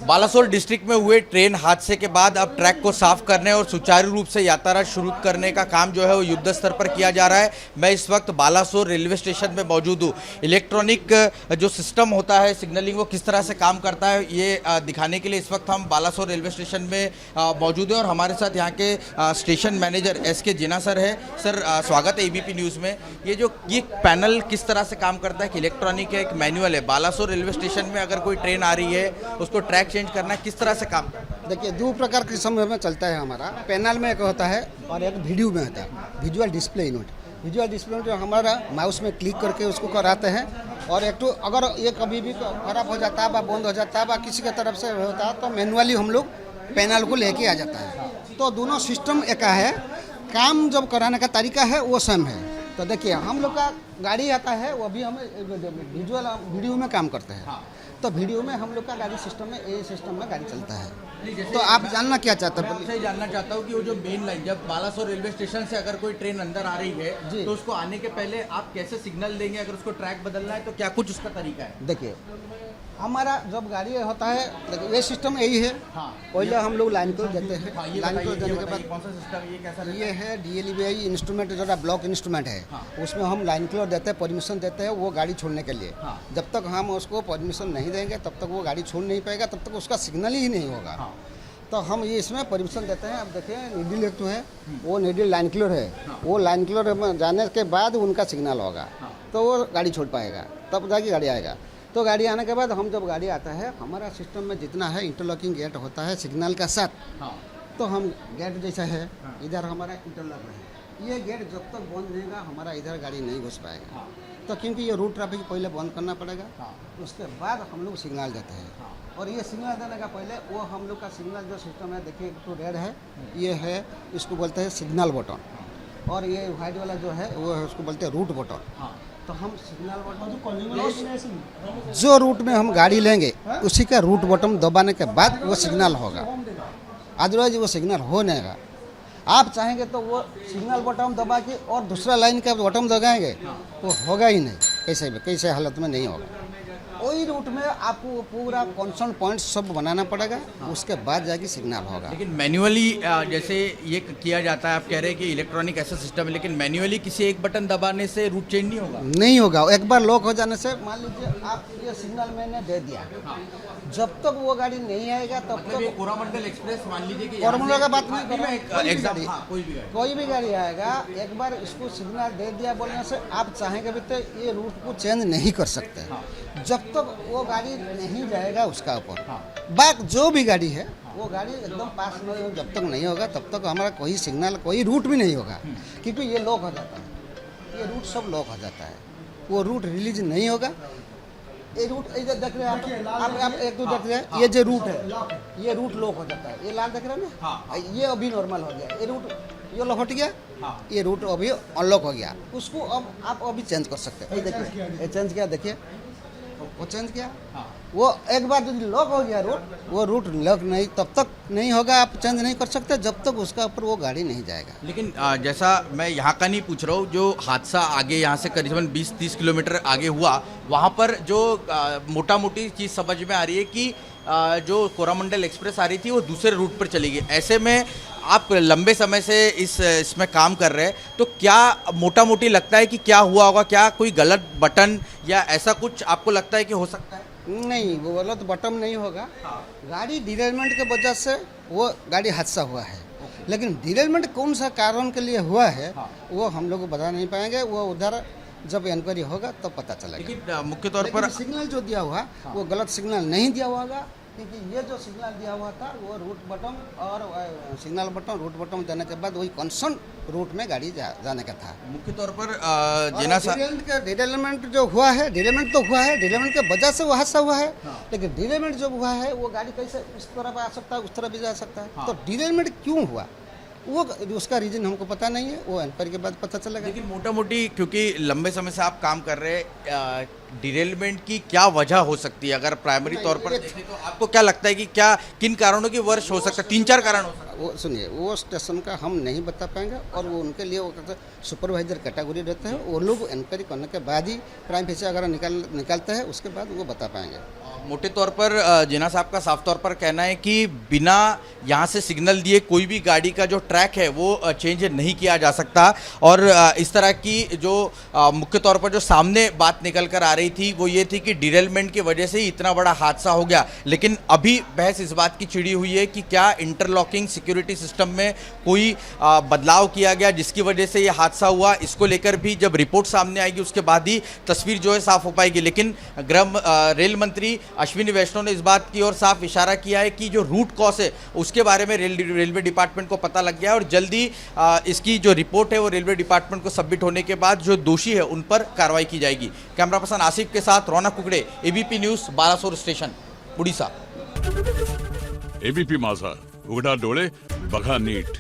Balasore district में हुए train हादसे के बाद अब ट्रैक को साफ करने और सुचारू रूप से यातायात शुरू करने का काम जो है वो युद्ध स्तर पर किया जा रहा है। मैं इस वक्त बालासोर रेलवे स्टेशन में मौजूद हूँ। इलेक्ट्रॉनिक जो सिस्टम होता है सिग्नलिंग वो किस तरह से काम करता है ये दिखाने के लिए इस वक्त हम बालासोर रेलवे स्टेशन में मौजूद हैं और हमारे साथ यहाँ के स्टेशन मैनेजर SK जिना सर है। सर स्वागत है ABP न्यूज़ में। ये पैनल किस तरह से काम करता है कि इलेक्ट्रॉनिक है, एक मैनुअल है। बालासोर रेलवे स्टेशन में अगर कोई ट्रेन आ रही है उसको ट्रैक चेंज करना है, किस तरह से काम करता है? देखिए, दो प्रकार के समय में चलता है हमारा। पैनल में एक होता है और एक वीडियो में होता है, visual display unit. Visual display unit हमारा माउस में क्लिक करके उसको कराते हैं और एक तो अगर ये कभी भी खराब हो जाता है व बंद हो जाता है व किसी की तरफ से होता है तो मैनुअली हम लोग पैनल को लेके आ जाता है। तो दोनों सिस्टम एक है, काम जब कराने का तरीका है वो सेम है। तो देखिए, हम लोग का गाड़ी आता है वो भी हम विजुअल वीडियो में काम करते हैं। तो वीडियो में हम लोग का गाड़ी सिस्टम में ए सिस्टम में गाड़ी चलता है। तो आप जानना क्या चाहते हैं? मैं जानना चाहता हूँ कि वो जो मेन लाइन, जब बालासोर रेलवे स्टेशन से अगर कोई ट्रेन अंदर आ रही है तो उसको आने के पहले आप कैसे सिग्नल देंगे? अगर उसको ट्रैक बदलना है तो क्या कुछ उसका तरीका है? देखिए, हमारा जब गाड़ी होता है ये सिस्टम यही है। पहले हम लोग लाइन को देते हैं। लाइन को देने के बाद कौन सा सिस्टम ये कैसा? ये है DLVI इंस्ट्रूमेंट, जो ब्लॉक इंस्ट्रूमेंट है। उसमें हम लाइन क्लियर देते हैं, परमिशन देते हैं वो गाड़ी छोड़ने के लिए। जब तक हम उसको परमिशन नहीं देंगे तब तक वो गाड़ी छोड़ नहीं पाएगा, तब तक उसका सिग्नल ही नहीं होगा। तो हम ये इसमें परमिशन देते हैं। अब देखिए, नीडल एक तो है, वो नीडल लाइन क्लियर है। वो लाइन क्लियर में जाने के बाद उनका सिग्नल होगा तो वो गाड़ी छोड़ पाएगा, तब जाके गाड़ी आएगा। तो गाड़ी आने के बाद हम जब गाड़ी आता है, हमारा सिस्टम में जितना है इंटरलॉकिंग गेट होता है सिग्नल का साथ। तो हम गेट जैसा है, इधर हमारा इंटरलॉक है। ये गेट जब तक बंद रहेगा हमारा इधर गाड़ी नहीं घुस पाएगा। तो क्योंकि ये रूट ट्रैफिक पहले बंद करना पड़ेगा, उसके बाद हम लोग सिग्नल देते हैं। और ये सिग्नल देने का पहले वो हम लोग का सिग्नल जो सिस्टम है, देखिए तो रेड है, ये है, इसको बोलते हैं सिग्नल बटन। और ये वाइट वाला जो है वो है, उसको बोलते हैं रूट बटन। तो हम सिग्नल बटन जो रूट में हम गाड़ी लेंगे उसी का रूट बटन दबाने के बाद वो सिग्नल होगा, अदरवाइज वो सिग्नल हो नहीं होगा। आप चाहेंगे तो वो सिग्नल बटन दबा के और दूसरा लाइन का बटन दबाएंगे वो होगा ही नहीं, कैसे हालत में नहीं होगा। वही रूट में आपको पूरा कॉन्सर्न पॉइंट सब बनाना पड़ेगा, उसके बाद जाके सिग्नल होगा। लेकिन मैन्युअली जैसे ये किया जाता है, आप कह रहे हैं कि इलेक्ट्रॉनिक ऐसा सिस्टम है, लेकिन मैन्युअली किसी एक बटन दबाने से रूट चेंज नहीं होगा? नहीं होगा। एक बार लॉक हो जाने से, मान लीजिए आप ये सिग्नल मैंने दे दिया, जब तक वो गाड़ी नहीं आएगा तब तक कोरामंडल एक्सप्रेस, मान लीजिए कि कोरामंडल का बात नहीं, कोई भी गाड़ी आएगा, एक बार इसको सिग्नल दे दिया बोलने से आप चाहेंगे भी तो ये रूट को चेंज नहीं कर सकते जब तक वो गाड़ी नहीं जाएगा उसका ऊपर। बाकी जो भी गाड़ी है वो गाड़ी एकदम पास में जब तक नहीं होगा तब तक हमारा कोई सिग्नल, कोई रूट भी नहीं होगा, क्योंकि ये लॉक हो जाता है। ये रूट सब लॉक हो जाता है, वो रूट रिलीज नहीं होगा। ये रूट इधर देख रहे हैं आप एक दो देख रहे हैं, ये जो रूट है ये रूट लॉक हो जाता है। ये लाल देख रहे हैं ना, ये अभी नॉर्मल हो गया। ये रूट ये लॉक हट गया, ये रूट अभी अनलॉक हो गया। उसको अब आप अभी चेंज कर सकते हैं। ये देखिए, ये चेंज किया, देखिए वो चेंज किया। वो एक बार यदि लॉक हो गया रूट, वो रूट लॉक नहीं तब तक नहीं होगा, आप चेंज नहीं कर सकते जब तक उसका ऊपर वो गाड़ी नहीं जाएगा। लेकिन जैसा मैं यहाँ का नहीं पूछ रहा हूँ, जो हादसा आगे यहाँ से करीबन 20-30 किलोमीटर आगे हुआ, वहाँ पर जो मोटा मोटी चीज़ समझ में आ रही है कि जो कोरामंडल एक्सप्रेस आ रही थी वो दूसरे रूट पर चली गई। ऐसे में आप लंबे समय से इसमें काम कर रहे हैं, तो क्या मोटा मोटी लगता है कि क्या हुआ होगा? क्या कोई गलत बटन या ऐसा कुछ आपको लगता है कि हो सकता है? नहीं, वो गलत बटन नहीं होगा। गाड़ी डिरेलमेंट के वजह से वो गाड़ी हादसा हुआ है, लेकिन डिरेलमेंट कौन सा कारण के लिए हुआ है वो हम लोग बता नहीं पाएंगे। वो उधर जब इंक्वायरी होगा तब पता चलेगा। लेकिन मुख्य तौर पर सिग्नल जो दिया हुआ वो गलत सिग्नल नहीं दिया हुआ होगा, क्योंकि ये जो सिग्नल दिया हुआ था वो रूट बटन और सिग्नल बटन, रूट बटन देने के बाद वही कंसर्न रूट में गाड़ी जाने का था। मुख्य तौर पर डिरेलमेंट जो हुआ है, डिरेलमेंट तो हुआ है, डिरेलमेंट के वजह से वो हादसा हुआ है। लेकिन डिरेलमेंट जब हुआ है वो गाड़ी कैसे इस तरफ आ सकता है, उस तरफ भी जा सकता है। तो डिरेलमेंट क्यों हुआ वो उसका रीज़न हमको पता नहीं है, वो इंक्वायरी के बाद पता चलेगा। लेकिन मोटा मोटी क्योंकि लंबे समय से आप काम कर रहे हैं, डिरेलमेंट की क्या वजह हो सकती है अगर प्राइमरी तौर पर देखें तो आपको क्या लगता है कि क्या किन कारणों की वर्ष हो सकता है? 3-4 कारण हो सकते हैं। वो सुनिए, वो स्टेशन का हम नहीं बता पाएंगे, और वो उनके लिए वो सुपरवाइजर कैटेगरी रहते हैं, वो लोग इंक्वायरी करने के बाद ही प्राइम फेसिस अगर निकालते हैं उसके बाद वो बता पाएंगे। मोटे तौर पर जिन्ना साहब का साफ तौर पर कहना है कि बिना यहाँ से सिग्नल दिए कोई भी गाड़ी का जो ट्रैक है वो चेंज नहीं किया जा सकता, और इस तरह की जो मुख्य तौर पर जो सामने बात निकल कर आ रही थी वो ये थी कि डिरेलमेंट की वजह से ही इतना बड़ा हादसा हो गया। लेकिन अभी बहस इस बात की छिड़ी हुई है कि क्या इंटरलॉकिंग सिक्योरिटी सिस्टम में कोई बदलाव किया गया जिसकी वजह से ये हादसा हुआ। इसको लेकर भी जब रिपोर्ट सामने आएगी उसके बाद ही तस्वीर जो है साफ हो पाएगी। लेकिन रेल मंत्री अश्विनी वैष्णव ने इस बात की ओर साफ इशारा किया है कि जो रूट कॉज है उसके बारे में रेलवे डिपार्टमेंट को पता लग गया है, और जल्दी इसकी जो रिपोर्ट है वो रेलवे डिपार्टमेंट को सबमिट होने के बाद जो दोषी है उन पर कार्रवाई की जाएगी। कैमरा पर्सन आसिफ के साथ Raunak Kukde, ABP news, Balasore station, Orissa. ABP Majha, उघडा डोळे बघा नीट।